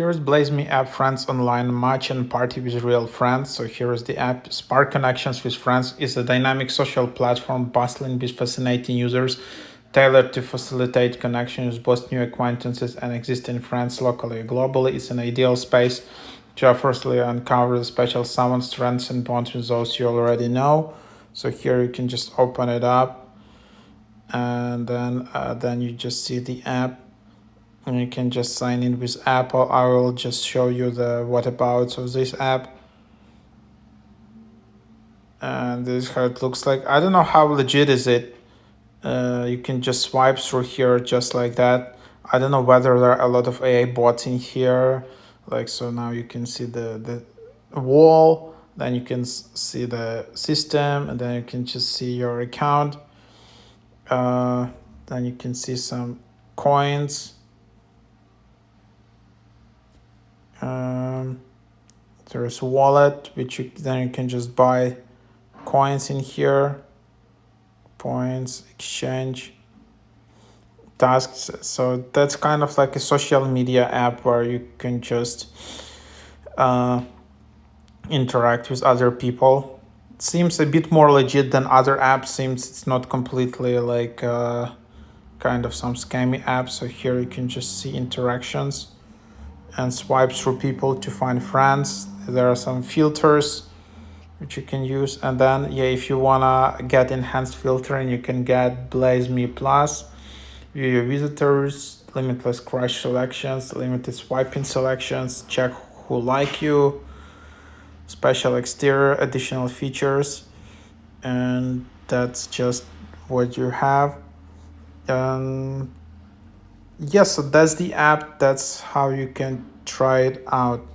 here's BlazeMe app, friends online, match and party with real friends. So here is the app. Spark connections with friends is a dynamic social platform bustling with fascinating users, tailored to facilitate connections with both new acquaintances and existing friends locally or globally. It's an ideal space to effortlessly uncover the special summon strengths and bonds with those you already know. So here you can just open it up, and then you just see the app, and you can just sign in with Apple. I will just show you the whatabouts of this app, and this is how it looks like. I don't know how legit is it. You can just swipe through here just like that. I don't know whether there are a lot of AI bots in here. Like, so now you can see the wall, then you can see the system, and then you can just see your account. Then you can see some coins. There's a wallet, which then you can just buy coins in here. Points, exchange, tasks. So that's kind of like a social media app where you can just interact with other people. It seems a bit more legit than other apps. Seems it's not completely like kind of some scammy app. So here you can just see interactions and swipe through people to find friends. There are some filters which you can use, and then if you wanna get enhanced filtering, you can get BlazeMe Plus, view your visitors, limitless crush selections, limited swiping selections, check who like you, special exterior, additional features, and that's just what you have. So that's the app. That's how you can try it out.